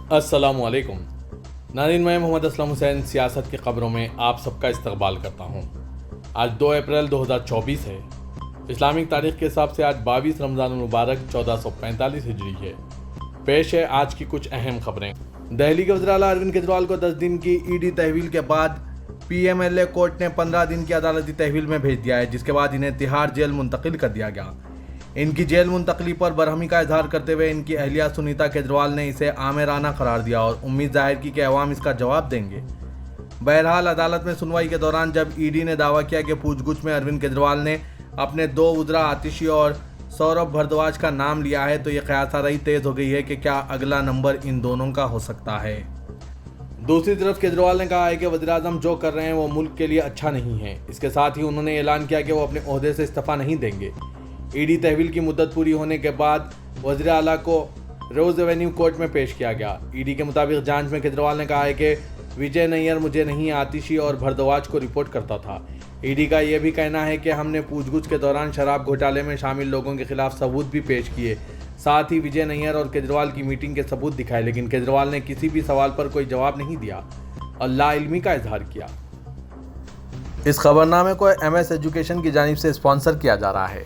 अस्सलामुअलैकुम नाज़रीन, मैं मोहम्मद असलम हुसैन सियासत की खबरों में आप सबका इस्तकबाल करता हूँ। आज 2 अप्रैल 2024 है। इस्लामिक तारीख के हिसाब से आज 22 रमज़ान मुबारक 1445 हिजरी है। पेश है आज की कुछ अहम खबरें। दिल्ली के वज़ीर आला अरविंद केजरीवाल को 10 दिन की ईडी तहवील के बाद पीएमएलए कोर्ट ने 15 दिन की अदालती तहवील में भेज दिया है, जिसके बाद इन्हें तिहाड़ जेल मुंतकिल कर दिया गया। इनकी जेल मुंतकली पर बरहमी का इजहार करते हुए इनकी अहलिया सुनीता केजरीवाल ने इसे आमेराना करार दिया और उम्मीद जाहिर की कि अवाम इसका जवाब देंगे। बहरहाल अदालत में सुनवाई के दौरान जब ईडी ने दावा किया कि पूछगछ में अरविंद केजरीवाल ने अपने 2 वज़रा आतिशी और सौरभ भारद्वाज का नाम लिया है, तो ये क़यासाराई तेज़ हो गई है कि क्या अगला नंबर इन दोनों का हो सकता है। दूसरी तरफ केजरीवाल ने कहा है कि वज़ीर-ए-आज़म जो कर रहे हैं वो मुल्क के लिए अच्छा नहीं है। इसके साथ ही उन्होंने ऐलान किया कि वो अपने ओहदे से इस्तीफ़ा नहीं देंगे। ईडी तहवील की मुद्दत पूरी होने के बाद वज़ीर आला को रोज़ एवेन्यू कोर्ट में पेश किया गया। ईडी के मुताबिक जांच में केजरीवाल ने कहा है कि विजय नैयर मुझे नहीं, आतिशी और भारद्वाज को रिपोर्ट करता था। ईडी का यह भी कहना है कि हमने पूछगछ के दौरान शराब घोटाले में शामिल लोगों के खिलाफ सबूत भी पेश किए, साथ ही विजय नैयर और केजरीवाल की मीटिंग के सबूत दिखाए, लेकिन केजरीवाल ने किसी भी सवाल पर कोई जवाब नहीं दिया और लाइल्मी का इजहार किया। इस खबरनामे को MS एजुकेशन की जानिब से स्पॉन्सर किया जा रहा है।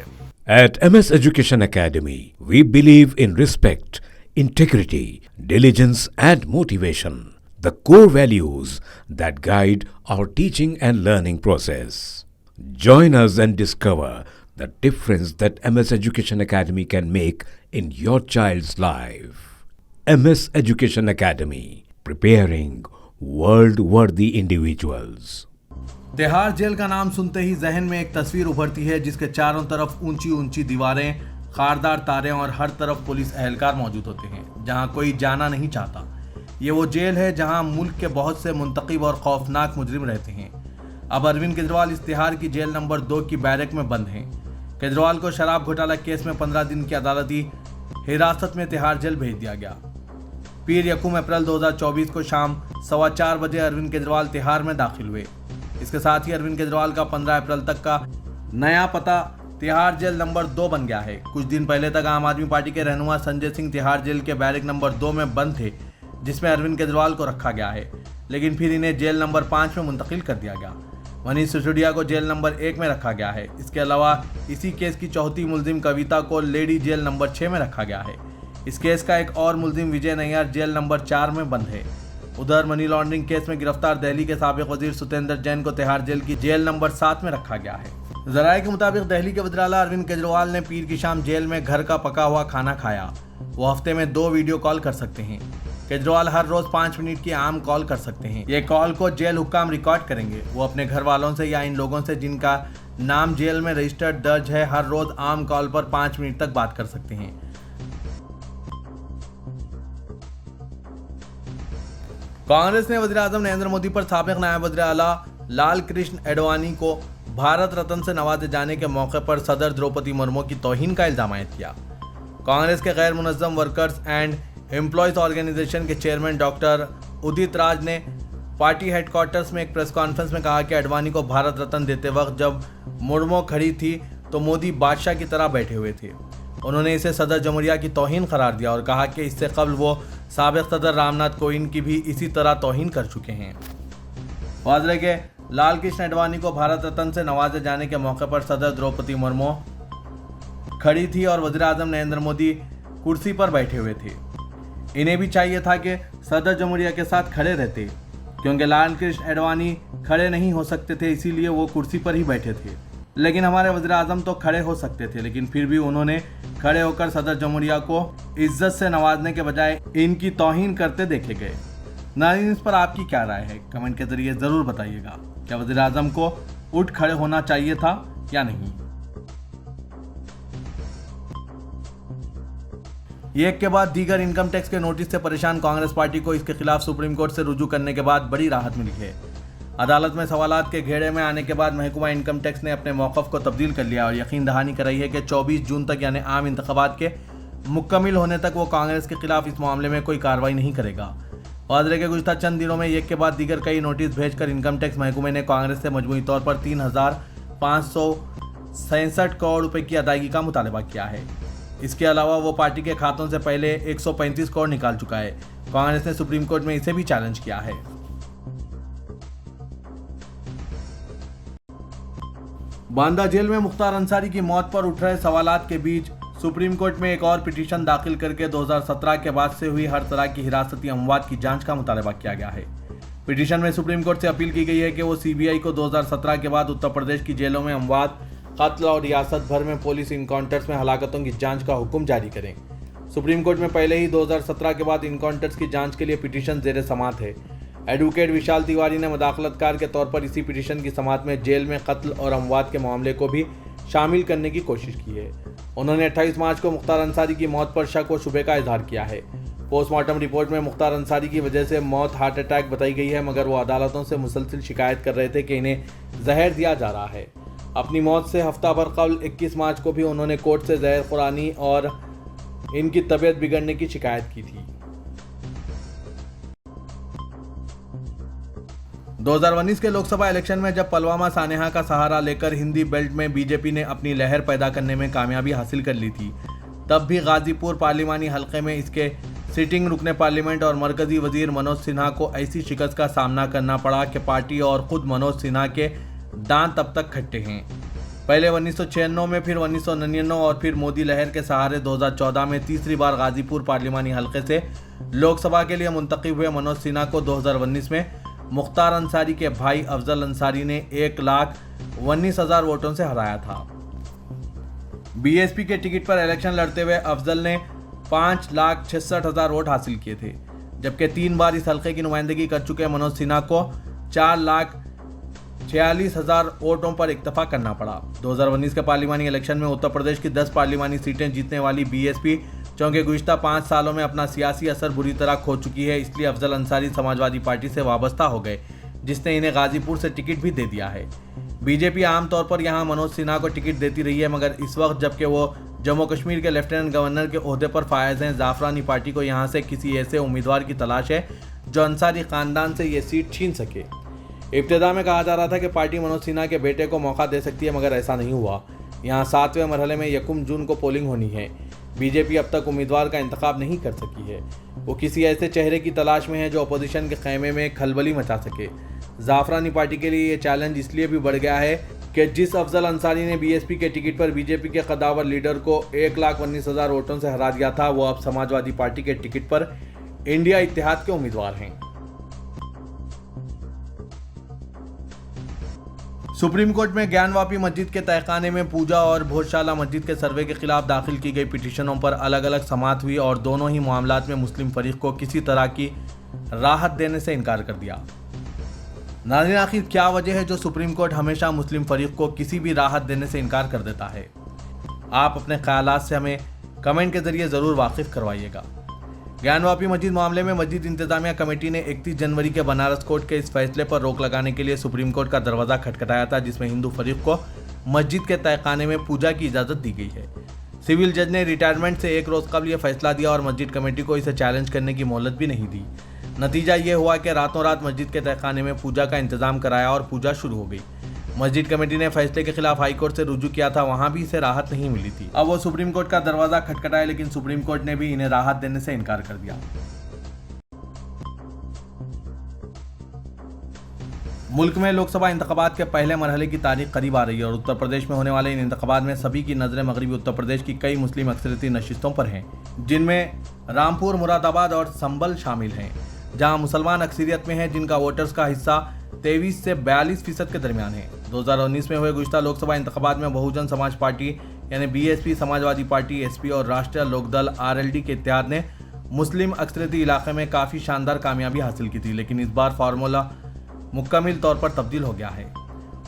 At MS Education Academy, we believe in respect, integrity, diligence and motivation, the core values that guide our teaching and learning process. Join us and discover the difference that MS Education Academy can make in your child's life. MS Education Academy, preparing world-worthy individuals. Tihar jail का नाम सुनते ही जहन में एक तस्वीर उभरती है, जिसके चारों तरफ ऊंची ऊंची दीवारें, खारदार तारे और हर तरफ पुलिस एहलकार मौजूद होते हैं, जहां कोई जाना नहीं चाहता। ये वो जेल है जहां मुल्क के बहुत से मुंतकिब और खौफनाक मुजरिम रहते हैं। अब अरविंद केजरीवाल इस तिहाड़ की जेल नंबर 2 की बैरक में बंद हैं। केजरीवाल को शराब घोटाला केस में 15 दिन की अदालती हिरासत में तिहाड़ जेल भेज दिया गया। पीर यकूम अप्रैल 2024 को शाम 4:15 बजे अरविंद केजरीवाल तिहाड़ में दाखिल हुए। इसके साथ ही अरविंद केजरीवाल का 15 अप्रैल तक का नया पता तिहाड़ जेल नंबर 2 बन गया है। कुछ दिन पहले तक आम आदमी पार्टी के रहनुमा संजय सिंह तिहाड़ जेल के बैरक नंबर 2 में बंद थे, जिसमें अरविंद केजरीवाल को रखा गया है, लेकिन फिर इन्हें जेल नंबर 5 में मुंतकिल कर दिया गया। मनीष सिसोदिया को जेल नंबर 1 में रखा गया है। इसके अलावा इसी केस की चौथी मुलजिम कविता को लेडी जेल नंबर 6 में रखा गया है। इस केस का एक और मुलजिम विजय नैयर जेल नंबर 4 में बंद है। उधर मनी लॉन्ड्रिंग केस में गिरफ्तार दिल्ली के साबिक वजीर सुतेंद्र जैन को तिहाड़ जेल की जेल नंबर 7 में रखा गया है। ज़राए के मुताबिक दिल्ली के वज़ीर आला अरविंद केजरीवाल ने पीर की शाम जेल में घर का पका हुआ खाना खाया। वो हफ्ते में 2 वीडियो कॉल कर सकते हैं। केजरीवाल हर रोज 5 मिनट की आम कॉल कर सकते हैं। ये कॉल को जेल हुक्काम रिकॉर्ड करेंगे। वो अपने घर वालों से या इन लोगों से जिनका नाम जेल में रजिस्टर्ड दर्ज है, हर रोज आम कॉल पर 5 मिनट तक बात कर सकते हैं। कांग्रेस ने वज़ीर-ए-आज़म नरेंद्र मोदी पर साबिक नायब वज़ीर आला लाल कृष्ण एडवाणी को भारत रत्न से नवाजे जाने के मौके पर सदर द्रौपदी मुर्मू की तौहीन का इल्जाम आयद किया। कांग्रेस के गैर मुनज़्ज़म वर्कर्स एंड एम्प्लॉयज़ ऑर्गेनाइजेशन के चेयरमैन डॉक्टर उदित राज ने पार्टी हेडक्वार्टर्स में एक प्रेस कॉन्फ्रेंस में कहा कि एडवाणी को भारत रत्न देते वक्त जब मुर्मू खड़ी थी तो मोदी बादशाह की तरह बैठे हुए थे। उन्होंने इसे सदर जमहूरिया की तौहीन करार दिया और कहा कि इससे कबल वो साबिक सदर रामनाथ कोविंद की भी इसी तरह तौहीन कर चुके हैं। वाज़ेह के लाल कृष्ण एडवाणी को भारत रत्न से नवाजे जाने के मौके पर सदर द्रौपदी मुर्मू खड़ी थी और वज़ीर-ए-आज़म नरेंद्र मोदी कुर्सी पर बैठे हुए थे। इन्हें भी चाहिए था कि सदर जमहूरिया के साथ खड़े रहते, क्योंकि लाल कृष्ण एडवाणी खड़े नहीं हो सकते थे, इसीलिए वो कुर्सी पर ही बैठे थे। लेकिन हमारे वज़ीर-ए-आज़म तो खड़े हो सकते थे, लेकिन फिर भी उन्होंने खड़े होकर सदर जमहूरिया को इज्जत से नवाजने के बजाय इनकी तौहीन करते देखे गए। नाज़रीन, इस पर आपकी क्या राय है? कमेंट के जरिए ज़रूर बताइएगा। क्या वज़ीर-ए-आज़म को उठ खड़े होना चाहिए था या नहीं? एक के बाद दीगर इनकम टैक्स के नोटिस से परेशान कांग्रेस पार्टी को इसके खिलाफ सुप्रीम कोर्ट से रुजू करने के बाद बड़ी राहत मिली है। अदालत में सवालात के घेरे में आने के बाद महकमा इनकम टैक्स ने अपने मौक़िफ़ को तब्दील कर लिया और यकीन दहानी कराई है कि 24 जून तक यानी आम इंतखाबात के मुकम्मिल होने तक वो कांग्रेस के खिलाफ इस मामले में कोई कार्रवाई नहीं करेगा। वाज़ेह के गुज़श्ता चंद दिनों में एक के बाद दीगर कई नोटिस भेजकर इनकम टैक्स महकमे ने कांग्रेस से मजमूई तौर पर 3,567 करोड़ रुपए की अदायगी का मुतालबा किया है। इसके अलावा वो पार्टी के खातों से पहले 135 करोड़ निकाल चुका है। कांग्रेस ने सुप्रीम कोर्ट में इसे भी चैलेंज किया है। बांदा जेल में मुख्तार अंसारी की मौत पर उठ रहे सवालात के बीच सुप्रीम कोर्ट में एक और पिटीशन दाखिल करके 2017 के बाद से हुई हर तरह की हिरासती अमवात की जांच का मुतालबा किया गया है। पिटीशन में सुप्रीम कोर्ट से अपील की गई है कि वो सीबीआई को 2017 के बाद उत्तर प्रदेश की जेलों में अमवात, कत्ल और रियासत भर में पुलिस इनकाउंटर्स में हलाकतों की जांच का हुक्म जारी करें। सुप्रीम कोर्ट में पहले ही 2017 के बाद इनकाउंटर्स की जांच के लिए पिटीशन ज़ेरे समाअत है। एडवोकेट विशाल तिवारी ने मुदाखलतकार के तौर पर इसी पिटीशन की समाअत में जेल में कत्ल और अमवात के मामले को भी शामिल करने की कोशिश की है। उन्होंने 28 मार्च को मुख्तार अंसारी की मौत पर शक व शुबे का इजहार किया है। पोस्टमार्टम रिपोर्ट में मुख्तार अंसारी की वजह से मौत हार्ट अटैक बताई गई है, मगर वो अदालतों से मुसलसिल शिकायत कर रहे थे कि इन्हें जहर दिया जा रहा है। अपनी मौत से हफ्ता भर कबल 21 मार्च को भी उन्होंने कोर्ट से जहर खुरानी और इनकी तबीयत बिगड़ने की शिकायत की थी। 2019 के लोकसभा इलेक्शन में जब पुलवामा सानेहा का सहारा लेकर हिंदी बेल्ट में बीजेपी ने अपनी लहर पैदा करने में कामयाबी हासिल कर ली थी, तब भी गाजीपुर पार्लिमानी हलके में इसके सिटिंग रुकने पार्लियामेंट और मरकजी वजीर मनोज सिन्हा को ऐसी शिकस्त का सामना करना पड़ा कि पार्टी और खुद मनोज सिन्हा के दांत तब तक खट्टे हैं। पहले 1996 में, फिर 1999 और फिर मोदी लहर के सहारे 2014 में तीसरी बार गाजीपुर पार्लिमानी हलके से लोकसभा के लिए मुंतखब हुए मनोज सिन्हा को 2019 में मुख्तार अंसारी के भाई अफजल अंसारी ने 1,19,000 वोटों से हराया था। बीएसपी के टिकट पर इलेक्शन लड़ते हुए अफजल ने 5,66,000 वोट हासिल किए थे, जबकि 3 बार इस हल्के की नुमाइंदगी कर चुके मनोज सिन्हा को 4,46,000 वोटों पर इक्तफा करना पड़ा। 2019 के पार्लिमानी इलेक्शन में उत्तर प्रदेश की 10 पार्लिमानी सीटें जीतने वाली बीएसपी चूंकि गुज़िश्ता 5 सालों में अपना सियासी असर बुरी तरह खो चुकी है, इसलिए अफजल अंसारी समाजवादी पार्टी से वाबस्ता हो गए, जिसने इन्हें गाजीपुर से टिकट भी दे दिया है। बीजेपी आमतौर पर यहां मनोज सिन्हा को टिकट देती रही है, मगर इस वक्त जबकि वो जम्मू कश्मीर के लेफ्टिनेंट गवर्नर के ओहदे पर फायज हैं, जाफरानी पार्टी को यहां से किसी ऐसे उम्मीदवार की तलाश है जो अंसारी खानदान से ये सीट छीन सके। इब्तिदा में कहा जा रहा था कि पार्टी मनोज सिन्हा के बेटे को मौका दे सकती है, मगर ऐसा नहीं हुआ। यहाँ 7वें मरहले में 1 जून को पोलिंग होनी है। बीजेपी अब तक उम्मीदवार का इंतखाब नहीं कर सकी है। वो किसी ऐसे चेहरे की तलाश में है जो अपोजिशन के खेमे में खलबली मचा सके। जाफरानी पार्टी के लिए ये चैलेंज इसलिए भी बढ़ गया है कि जिस अफजल अंसारी ने बीएसपी के टिकट पर बीजेपी के कदावर लीडर को 1,19,000 वोटों से हरा दिया था, वो अब समाजवादी पार्टी के टिकट पर इंडिया इत्तेहाद के उम्मीदवार हैं। सुप्रीम कोर्ट में ज्ञानवापी मस्जिद के तहखाने में पूजा और भोजशाला मस्जिद के सर्वे के खिलाफ दाखिल की गई पिटीशनों पर अलग अलग समाअत हुई और दोनों ही मामलात में मुस्लिम फरीक को किसी तरह की राहत देने से इनकार कर दिया। नाज़रीन, आखिर क्या वजह है जो सुप्रीम कोर्ट हमेशा मुस्लिम फरीक को किसी भी राहत देने से इनकार कर देता है? आप अपने ख्यालात से हमें कमेंट के जरिए ज़रूर वाकिफ करवाइएगा। ज्ञानवापी मस्जिद मामले में मस्जिद इंतजामिया कमेटी ने 31 जनवरी के बनारस कोर्ट के इस फैसले पर रोक लगाने के लिए सुप्रीम कोर्ट का दरवाज़ा खटखटाया था, जिसमें हिंदू फरीक को मस्जिद के तहखाने में पूजा की इजाज़त दी गई है। सिविल जज ने रिटायरमेंट से 1 रोज़ कबल यह फैसला दिया और मस्जिद कमेटी को इसे चैलेंज करने की मोहलत भी नहीं दी। नतीजा ये हुआ कि रातों रात मस्जिद के तहखाने में पूजा का इंतजाम कराया और पूजा शुरू हो गई। मस्जिद कमेटी ने फैसले के खिलाफ हाई कोर्ट से रुजू किया था, वहां भी इसे राहत नहीं मिली थी। अब वो सुप्रीम कोर्ट का दरवाजा खटखटाया, लेकिन सुप्रीम कोर्ट ने भी इन्हें राहत देने से इनकार कर दिया। मुल्क में लोकसभा इंतखाबात के पहले मरहले की तारीख करीब आ रही है और उत्तर प्रदेश में होने वाले इन इंतखाबात में सभी की नजरें मगरबी उत्तर प्रदेश की कई मुस्लिम अक्सरियती नशिस्तों पर हैं, जिनमें रामपुर, मुरादाबाद और संभल शामिल हैं, जहां मुसलमान अक्सरियत में हैं, जिनका वोटर्स का हिस्सा 23 से 42% के दरमियान है। 2019 में हुए गुज़िश्ता लोकसभा इंतखाबात में बहुजन समाज पार्टी यानी बीएसपी, समाजवादी पार्टी एसपी और राष्ट्रीय लोकदल आरएलडी के इत्तेहाद ने मुस्लिम अक्सरियती इलाके में काफ़ी शानदार कामयाबी हासिल की थी, लेकिन इस बार फार्मूला मुकम्मल तौर पर तब्दील हो गया है।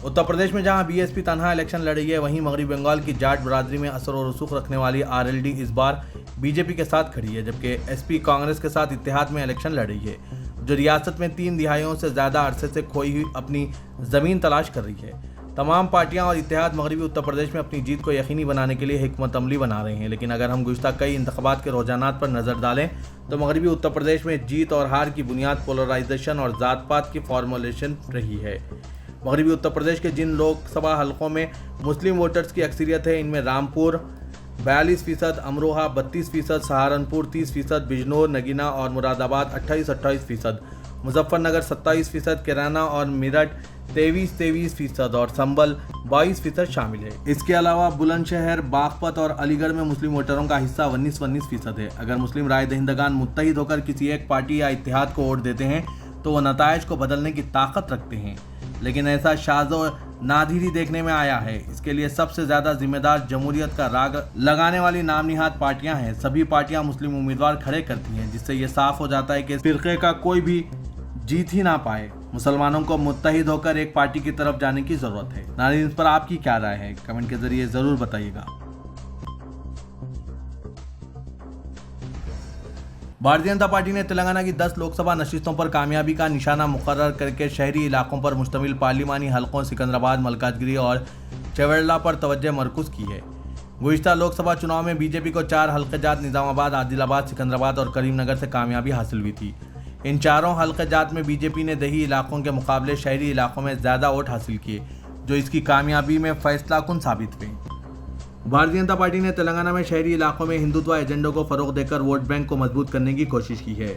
उत्तर प्रदेश में जहां बीएसपी तनहा इलेक्शन लड़ रही है, वहीं मगरबी बंगाल की जाट बरादरी में असर और रसूख रखने वाली आरएलडी इस बार बीजेपी के साथ खड़ी है, जबकि एसपी कांग्रेस के साथ इत्तेहाद में इलेक्शन लड़ रही है, जो रियासत में 3 दिहाइयों से ज़्यादा अरसे से खोई हुई अपनी ज़मीन तलाश कर रही है। तमाम पार्टियां और इत्तेहाद मगरबी उत्तर प्रदेश में अपनी जीत को यकीनी बनाने के लिए हिकमत अमली बना रहे हैं, लेकिन अगर हम गुज़िश्ता कई इंतखाबात के रुझानात पर नज़र डालें तो मगरबी उत्तर प्रदेश में जीत और हार की बुनियाद पोलराइजेशन और ज़ात पात की फॉर्मुलेशन रही है। मगरबी उत्तर प्रदेश के जिन लोकसभा हलकों में मुस्लिम वोटर्स की अक्सरियत है, इनमें रामपुर, 42%, अमरोहा 32%, सहारनपुर 30%, बिजनौर, नगीना और मुरादाबाद 28-28%, मुजफ्फरनगर 27%, कैराना और मेरठ 23% और संभल 22% शामिल है। इसके अलावा बुलंदशहर, बागपत और अलीगढ़ में मुस्लिम वोटरों का हिस्सा 19% है। अगर मुस्लिम राय दहिंदगान मुत्तहिद होकर किसी एक पार्टी या इत्तेहाद को वोट देते हैं तो वह नताइज को बदलने की ताकत रखते हैं, लेकिन ऐसा शाज़ो नादीरी देखने में आया है। इसके लिए सबसे ज्यादा जिम्मेदार जमहूरियत का राग लगाने वाली नाम निहाद पार्टियां हैं। सभी पार्टियां मुस्लिम उम्मीदवार खड़े करती हैं, जिससे ये साफ हो जाता है कि फिरके का कोई भी जीत ही ना पाए। मुसलमानों को मुत्तहिद होकर एक पार्टी की तरफ जाने की जरूरत है। नाज़रीन, इस पर आपकी क्या राय है, कमेंट के जरिए जरूर बताइएगा। भारतीय जनता पार्टी ने तेलंगाना की 10 लोकसभा नशिस्तों पर कामयाबी का निशाना मुकर्रर करके शहरी इलाकों पर मुश्तमिल पार्लिमानी हलकों सिकंदराबाद, मलकाजगिरी और चवेरला पर तवज्जो मरकूज की है। गुज़िश्ता लोकसभा चुनाव में बीजेपी को 4 हल्क़े-जात निज़ामाबाद, आदिलाबाद, सिकंदराबाद और करीमनगर से कामयाबी हासिल हुई थी। इन चारों हल्क़े-जात में बीजेपी ने दही इलाकों के मुकाबले शहरी इलाकों में ज़्यादा वोट हासिल किए, जो इसकी कामयाबी में फैसलाकुन साबित हुए। भारतीय जनता पार्टी ने तेलंगाना में शहरी इलाकों में हिंदुत्व एजेंडे को फरोग देकर वोट बैंक को मजबूत करने की कोशिश की है।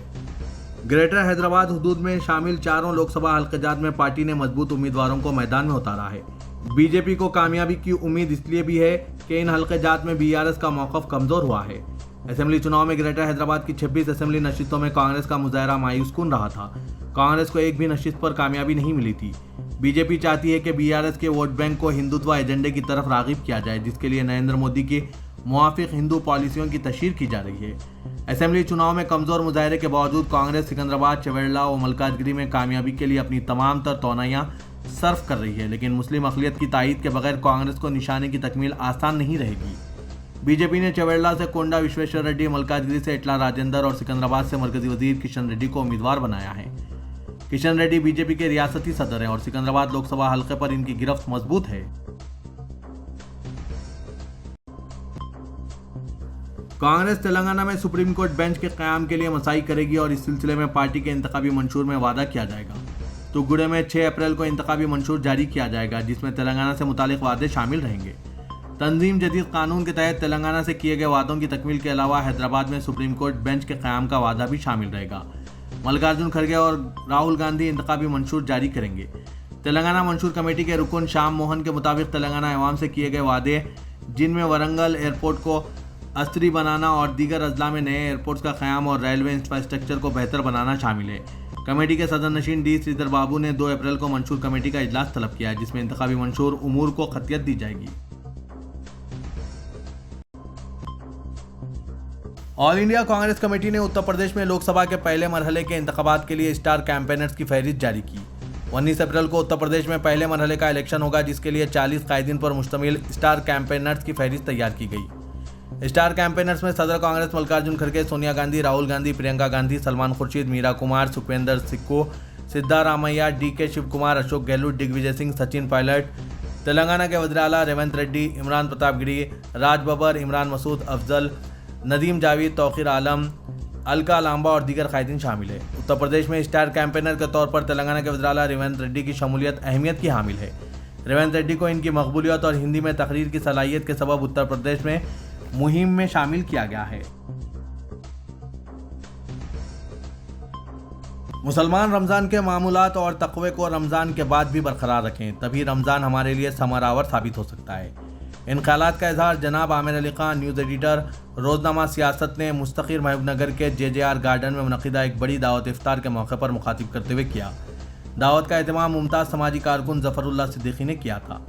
ग्रेटर हैदराबाद हुदूद में शामिल चारों लोकसभा हल्क़े-जात में पार्टी ने मजबूत उम्मीदवारों को मैदान में उतारा है। बीजेपी को कामयाबी की उम्मीद इसलिए भी है कि इन हल्क़े-जात में बीआरएस का मौक़िफ़ कमज़ोर हुआ है। असेंबली चुनाव में ग्रेटर हैदराबाद की 26 असेंबली नशिस्तों में कांग्रेस का मुजाहरा मायूसकुन रहा था। कांग्रेस को एक भी नशिस्त पर कामयाबी नहीं मिली थी। बीजेपी चाहती है कि बीआरएस के वोट बैंक को हिंदुत्व एजेंडे की तरफ राग़िब किया जाए, जिसके लिए नरेंद्र मोदी की मुवाफिक हिंदू पॉलिसियों की तशहीर की जा रही है। असेंबली चुनाव में कमज़ोर मुजाहरे के बावजूद कांग्रेस सिकंदराबाद, चवेरला और मलकाजगिरी में कामयाबी के लिए अपनी तमाम तर तौनाइयाँ सर्फ कर रही है, लेकिन मुस्लिम अक़लियत की तायीद के बगैर कांग्रेस को निशाने की तकमील आसान नहीं रहेगी। बीजेपी ने चवेरला से कोंडा विश्वेश्वर रेड्डी, मलकाजगिरी से इटला राजेंद्र और सिकंदराबाद से मरकजी वजीर किशन रेड्डी को उम्मीदवार बनाया है। किशन रेड्डी बीजेपी के रियासती सदर हैं और सिकंदराबाद लोकसभा हल्के पर इनकी गिरफ्त मजबूत है। कांग्रेस तेलंगाना में सुप्रीम कोर्ट बेंच के क़याम के लिए मसाई करेगी और इस सिलसिले में पार्टी के इंतखाबी मंशूर में वादा किया जाएगा। तुगुड़े में 6 अप्रैल को इंतखाबी मंशूर जारी किया जाएगा, जिसमें तेलंगाना से मुतालिक वादे शामिल रहेंगे। तंजीम जदीद कानून के तहत तेलंगाना से किए गए वादों की तकमील के अलावा हैदराबाद में सुप्रीम कोर्ट बेंच के क़याम का वादा भी शामिल रहेगा। मल्लिकार्जुन खड़गे और राहुल गांधी इंतखाबी मंशूर जारी करेंगे। तेलंगाना मंशूर कमेटी के रुकन श्याम मोहन के मुताबिक तेलंगाना अवाम से किए गए वादे, जिनमें वरंगल एयरपोर्ट को अस्त्री बनाना और दीगर अजला में नए एयरपोर्ट्स का क़याम और रेलवे इंफ्रास्ट्रक्चर को बेहतर बनाना शामिल है। कमेटी के सदर नशीन डी श्रीधर बाबू ने 2 अप्रैल को मंशूर कमेटी का इजलास तलब किया है, जिसमें इंतखाबी मंशूर उमूर को खतियत दी जाएगी। ऑल इंडिया कांग्रेस कमेटी ने उत्तर प्रदेश में लोकसभा के पहले मरहले के इंतखाबात के लिए स्टार कैंपेनर्स की फहरिस्त जारी की। 19 अप्रैल को उत्तर प्रदेश में पहले मरहले का इलेक्शन होगा, जिसके लिए 40 कायदीन पर मुश्तमिल स्टार कैंपेनर्स की फहरिस्त तैयार की गई। स्टार कैंपेनर्स में सदर कांग्रेस मल्लिकार्जुन खड़गे, सोनिया गांधी, राहुल गांधी, प्रियंका गांधी, सलमान खुर्शीद, मीरा कुमार, सुखविंदर सिक्कू, सिद्धारामैया, DK शिव कुमार, अशोक गहलोत, दिग्विजय सिंह, सचिन पायलट, तेलंगाना के वज़ीर आला रेवंत रेड्डी, इमरान प्रताप गिरी, राज बब्बर, इमरान मसूद, अफजल, नदीम जावेद, तौक़ीर आलम, अलका लांबा और दीगर कायदीन शामिल है। उत्तर प्रदेश में स्टार कैंपेनर के तौर पर तेलंगाना के वज़ीर आला रेवंत रेड्डी की शमूलियत अहमियत की हामिल है। रेवंत रेड्डी को इनकी मकबूलियत और हिंदी में तकरीर की सलाहियत के सबब उत्तर प्रदेश में मुहिम में शामिल किया गया है। मुसलमान रमज़ान के मामूलात और तक़वे को रमज़ान के बाद भी बरकरार रखें, तभी रमज़ान हमारे लिए समरावर साबित हो सकता है। इन ख़यालात का इजहार जनाब आमिर अली खान, न्यूज़ एडिटर, रोज़नामा सियासत ने मुस्तक़िर महबूबनगर के JJR गार्डन में मुनक़िदा एक बड़ी दावत इफ्तार के मौके पर मुखातिब करते हुए किया। दावत का एहतमाम मुमताज़ समाजी कारकुन ज़फ़रुल्लाह सिद्दीकी ने किया था।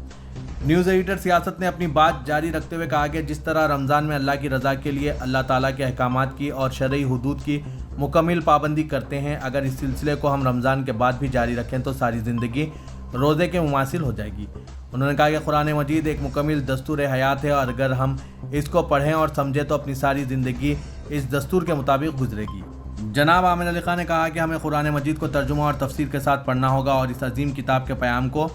न्यूज़ एडिटर सियासत ने अपनी बात जारी रखते हुए कहा कि जिस तरह रमज़ान में अल्लाह की रज़ा के लिए अल्लाह ताला के अहकामात की और शरई हुदूद की मुकम्मल पाबंदी करते हैं, अगर इस सिलसिले को हम रमज़ान के बाद भी जारी रखें तो सारी ज़िंदगी रोज़े के मुमासिल हो जाएगी। उन्होंने कहा कि कुरान मजीद एक मुकम्मल दस्तूर हयात है और अगर हम इसको पढ़ें और समझें तो अपनी सारी ज़िंदगी इस दस्तूर के मुताबिक गुजरेगी। जनाब आमिर अली खान ने कहा कि हमें कुरान मजीद को तर्जुमा और तफसीर के साथ पढ़ना होगा और इस अजीम किताब के पैगाम को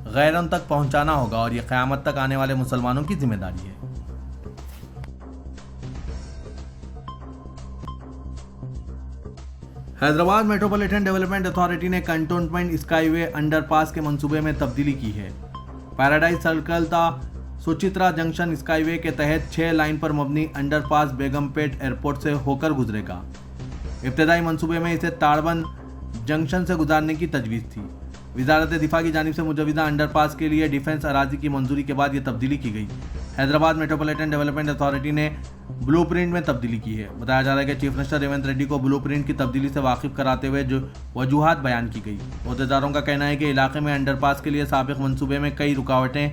गैरों तक पहुँचाना होगा और ये क़यामत तक आने वाले मुसलमानों की जिम्मेदारी है। हैदराबाद मेट्रोपॉलिटन डेवलपमेंट अथॉरिटी ने कंटोनमेंट स्काईवे अंडरपास के मंसूबे में तब्दीली की है। पैराडाइज सर्कल था सुचित्रा जंक्शन स्काईवे के तहत 6 लाइन पर मबनी अंडरपास बेगमपेट एयरपोर्ट से होकर गुजरेगा। इब्तदाई मंसूबे में इसे ताड़बंद जंक्शन से गुजारने की तजवीज़ थी। वजारत दिफा की जानिब से मुजवज़ा अंडरपास के लिए डिफेंस अराजी की मंजूरी के बाद ये तब्दीली की गई। हैदराबाद मेट्रोपॉलिटन डेवलपमेंट अथॉरिटी ने ब्लूप्रिंट में तब्दीली की है। बताया जा रहा है कि चीफ मिनिस्टर रेवंत रेड्डी को ब्लूप्रिंट की तब्दीली से वाकिफ कराते हुए जो वजूहात बयान की गई। अहदेदारों का कहना है कि इलाके में अंडरपास के लिए साबिक़ मंसूबे में कई रुकावटें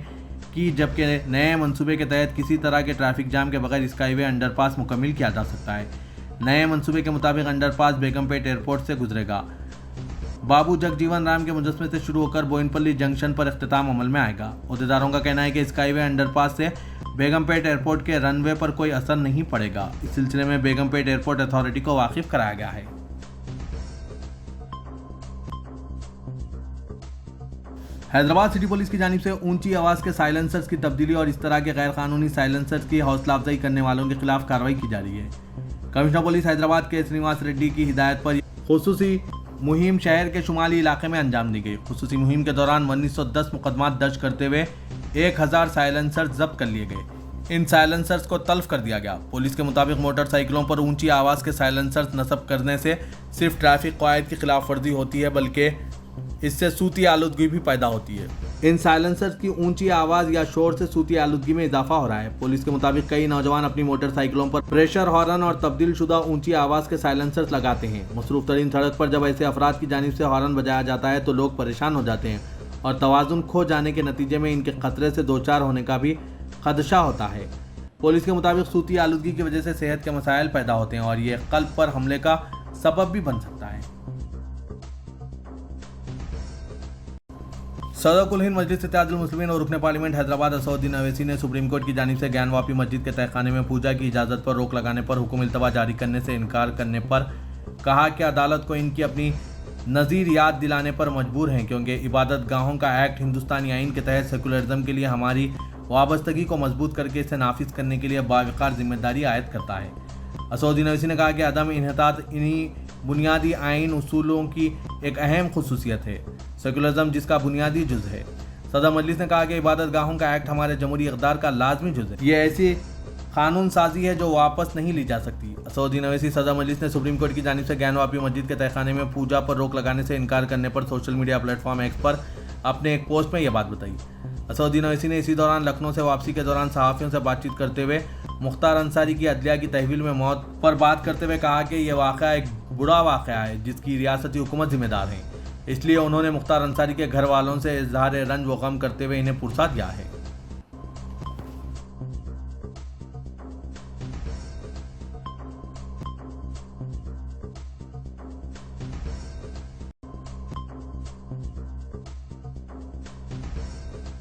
की, जबकि नए मंसूबे के तहत किसी तरह के ट्रैफिक जाम के बगैर स्काईवे अंडरपास मुकम्मल किया जा सकता है। नए मंसूबे के मुताबिक अंडरपास बेगमपेट एयरपोर्ट से गुजरेगा। बाबू जगजीवन राम के मुजस्मे से शुरू होकर बोयनपल्ली जंक्शन पर इख्तिताम अमल में आएगा। अहदेदारों का कहना है कि स्काईवे अंडरपास से बेगमपेट एयरपोर्ट के रनवे पर कोई असर नहीं पड़ेगा। इस सिलसिले में बेगमपेट एयरपोर्ट अथॉरिटी को वाकिफ कराया गया है। हैदराबाद सिटी पुलिस की जानिब से ऊंची आवाज़ के साइलेंसर्स की तब्दीली और इस तरह के गैर कानूनी साइलेंसर्स की हौसला अफजाई करने वालों के खिलाफ कार्रवाई की जा रही है। कमिश्नर पुलिस हैदराबाद के श्रीनिवास रेड्डी की हिदायत पर खुसूसी मुहिम शहर के शुमाली इलाके में अंजाम दी गई। खुसूसी मुहिम के दौरान 1910 मुकदमा दर्ज करते हुए 1000 साइलेंसर्स जब्त कर लिए गए। इन साइलेंसर्स को तल्फ कर दिया गया। पुलिस के मुताबिक मोटरसाइकिलों पर ऊंची आवाज़ के साइलेंसर्स नस्ब करने से सिर्फ ट्रैफिक कायदे की खिलाफ वर्जी होती है, बल्कि इससे सूती आलूदगी भी पैदा होती है। इन साइलेंसर्स की ऊंची आवाज़ या शोर से सूती आलूदगी में इजाफा हो रहा है। पुलिस के मुताबिक कई नौजवान अपनी मोटरसाइकिलों पर प्रेशर हॉर्न और तब्दील शुदा ऊंची आवाज़ के साइलेंसर्स लगाते हैं। मसरूफ तरीन सड़क पर जब ऐसे अफराद की जानिब से हॉर्न बजाया जाता है तो लोग परेशान हो जाते हैं और तवाज़ुन खो जाने के नतीजे में इनके खतरे से दो चार होने का भी खदशा होता है। पुलिस के मुताबिक सूती आलूदगी की वजह से सेहत के मसाइल पैदा होते हैं और ये कल्ब पर हमले का सबब भी बन सकता है। सदर कुल हिंद मजलिस इत्तेहादुल मुस्लिमीन और रुकन पार्लियामेंट हैदराबाद असदुद्दीन ओवैसी ने सुप्रीम कोर्ट की जानिब से ज्ञानवापी मस्जिद के तहखाने में पूजा की इजाज़त पर रोक लगाने पर हुक्म इल्तवा जारी करने से इनकार करने पर कहा कि अदालत को इनकी अपनी नज़ीर याद दिलाने पर मजबूर हैं, क्योंकि इबादत गाहों का एक्ट हिंदुस्तानी आइन के तहत सेकुलरिज्म के लिए हमारी वाबस्तगी को मजबूत करके इसे नाफिज करने के लिए बावकार जिम्मेदारी आयद करता है। असदुद्दीन ओवैसी ने कहा कि अदम इन्हतात इन्हीं बुनियादी आइन उसूलों की एक अहम खुसूसियत है, सेकुलरिज्म जिसका बुनियादी जुज़ है। सदर मजलिस ने कहा कि इबादत गाहों का एक्ट हमारे जमहूरी इक़दार का लाजमी जुज़ है। ये ऐसी कानून साजी है जो वापस नहीं ली जा सकती। असदुद्दीन ओवैसी सदर मजलिस ने सुप्रीम कोर्ट की जानिब से ज्ञानवापी मस्जिद के तहखाने में पूजा पर रोक लगाने से इनकार करने पर सोशल मीडिया प्लेटफॉर्म एक्स पर अपने एक पोस्ट में यह बात बताई। असदुद्दीन ओवैसी ने इसी दौरान लखनऊ से वापसी के दौरान सहाफ़ियों से बातचीत करते हुए मुख्तार अंसारी की अदलिया की तहवील में मौत पर बात करते हुए कहा कि यह वाक़या एक बुरा वाक़या है जिसकी रियासती हुकूमत जिम्मेदार है, इसलिए उन्होंने मुख्तार अंसारी के घर वालों से इजहार रंज व गम करते हुए इन्हें पुरसा दिया है।